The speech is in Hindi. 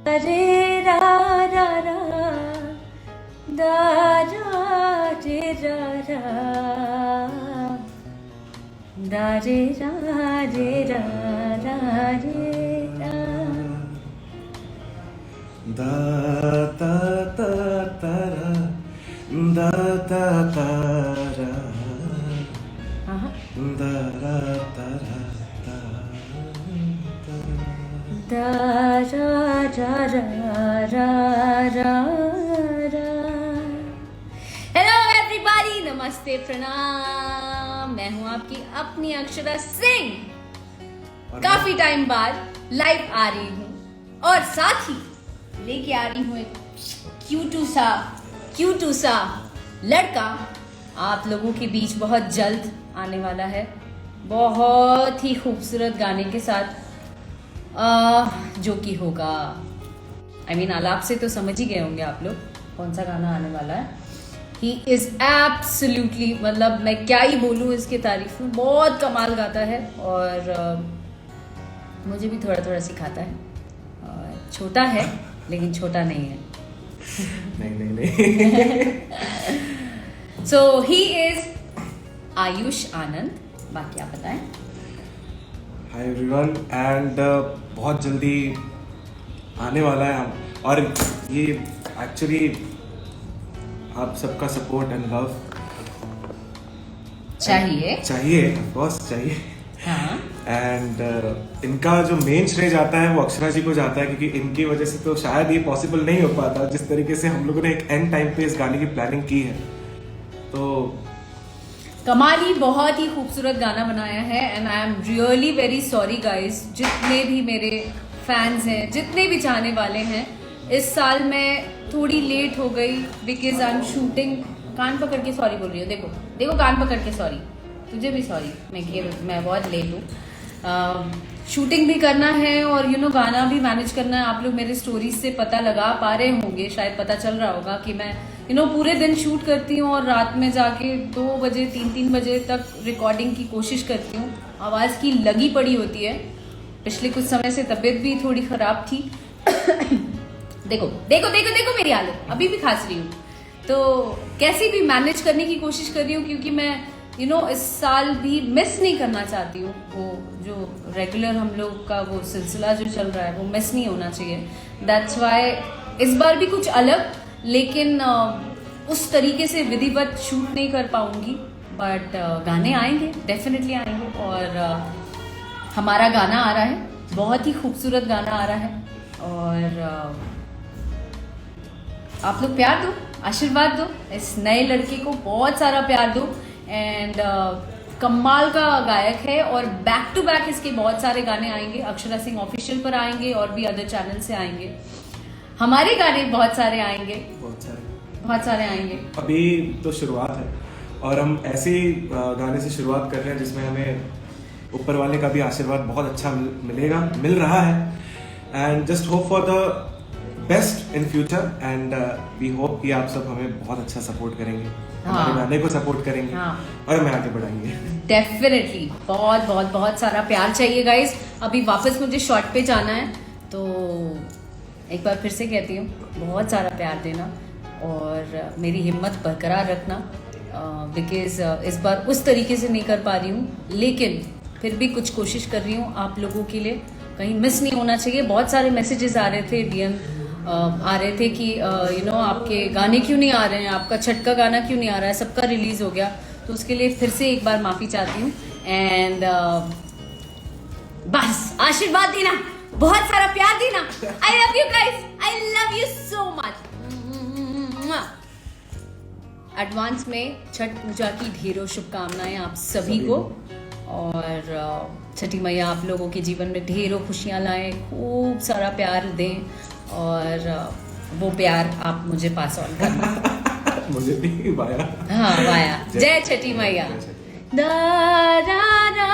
रे रा रा रा दा रा रे रा रा दा रे रा रे रा रा रे रा दा ता ता ता रा दा ता ता रा दा रा ता रा ता दा रा रा रा रा रा रा। हेलो एवरीबॉडी, नमस्ते, प्रणाम। मैं हूं आपकी अपनी अक्षरा सिंह। काफी टाइम बाद लाइव आ रही हूं और साथ ही लेके आ रही हूं एक क्यूटू सा लड़का आप लोगों के बीच बहुत जल्द आने वाला है, बहुत ही खूबसूरत गाने के साथ, जो कि होगा आलाप से तो समझ ही गए होंगे आप लोग कौन सा गाना आने वाला है। ही इज एब्सोल्युटली, मतलब मैं क्या ही बोलूँ इसके तारीफ में, बहुत कमाल गाता है और मुझे भी थोड़ा थोड़ा सिखाता है। और छोटा है लेकिन छोटा नहीं है। नहीं। सो ही इज आयुष आनंद। बाकी आप बताएं। हाय एवरीवन, एंड बहुत जल्दी आने वाला है हम, और ये एक्चुअली आप सबका सपोर्ट एंड लव चाहिए, ऑफ कोर्स चाहिए। हाँ। एंड इनका जो मेन श्रेय जाता है वो अक्षरा जी को जाता है, क्योंकि इनकी वजह से तो शायद ये पॉसिबल नहीं हो पाता जिस तरीके से हम लोगों ने एक एंड टाइम पे इस गाने की प्लानिंग की है। तो कमाली बहुत ही खूबसूरत गाना बनाया है and I am really very sorry guys, जितने भी मेरे फैंस हैं, जितने भी चाहने वाले हैं। इस साल मैं थोड़ी लेट हो गई बिकॉज आई एम शूटिंग। कान पकड़ के सॉरी बोल रही हूँ, देखो कान पकड़ के सॉरी, तुझे भी सॉरी। मैं बहुत लेट हूँ। शूटिंग भी करना है और गाना भी मैनेज करना है। आप लोग मेरे स्टोरीज से पता लगा पा रहे होंगे, शायद पता चल रहा होगा कि मैं पूरे दिन शूट करती हूँ और रात में जाके 2 बजे 3 बजे तक रिकॉर्डिंग की कोशिश करती हूँ। आवाज़ की लगी पड़ी होती है। पिछले कुछ समय से तबीयत भी थोड़ी खराब थी। देखो मेरी हालत, अभी भी खांस रही हूँ। तो कैसी भी मैनेज करने की कोशिश कर रही हूँ, क्योंकि मैं इस साल भी मिस नहीं करना चाहती हूँ। वो जो रेगुलर हम लोग का वो सिलसिला जो चल रहा है वो मिस नहीं होना चाहिए। दैट्स वाई इस बार भी कुछ अलग, लेकिन उस तरीके से विधिवत शूट नहीं कर पाऊंगी। बट गाने आएंगे, डेफिनेटली आएंगे। और हमारा गाना आ रहा है, बहुत ही खूबसूरत गाना आ रहा है। और आप लोग प्यार दो, आशीर्वाद दो, इस नए लड़के को बहुत सारा प्यार दो। एंड कमाल का गायक है और बैक टू बैक इसके बहुत सारे गाने आएंगे। अक्षरा सिंह ऑफिशियल पर आएंगे और भी अदर चैनल से आएंगे। हमारे गाने बहुत सारे आएंगे, बहुत सारे आएंगे। अभी तो शुरुआत है और हम ऐसे ही गाने से शुरुआत कर रहे हैं जिसमें हमें ऊपर वाले का भी आशीर्वाद बहुत अच्छा मिल रहा है। And just hope for the best in future and we hope कि आप सब हमें बहुत अच्छा सपोर्ट करेंगे। हाँ। हमारे गाने को सपोर्ट करेंगे। हाँ। और हमें आगे बढ़ाएंगे। डेफिनेटली बहुत सारा प्यार चाहिए गाइस। अभी वापस मुझे शॉर्ट पे जाना है, तो एक बार फिर से कहती हूँ, बहुत सारा प्यार देना और मेरी हिम्मत बरकरार रखना। बिकॉज इस बार उस तरीके से नहीं कर पा रही हूँ, लेकिन फिर भी कुछ कोशिश कर रही हूँ आप लोगों के लिए। कहीं मिस नहीं होना चाहिए। बहुत सारे मैसेजेस आ रहे थे, DM आ रहे थे कि आपके गाने क्यों नहीं आ रहे हैं, आपका छठ का गाना क्यों नहीं आ रहा है, सबका रिलीज हो गया। तो उसके लिए फिर से एक बार माफी चाहती हूँ। एंड बस आशीर्वाद देना, बहुत सारा प्यार देना। I love you guys, I love you so much. Advance में छठ पूजा की ढेरों शुभकामनाएं आप सभी को। और छठी मैया आप लोगों के जीवन में ढेरों खुशियां लाएं, खूब सारा प्यार दें और वो प्यार आप मुझे पास ऑन करना। मुझे भी वाया। हाँ वाया। जय छठी मैया। दा रा रा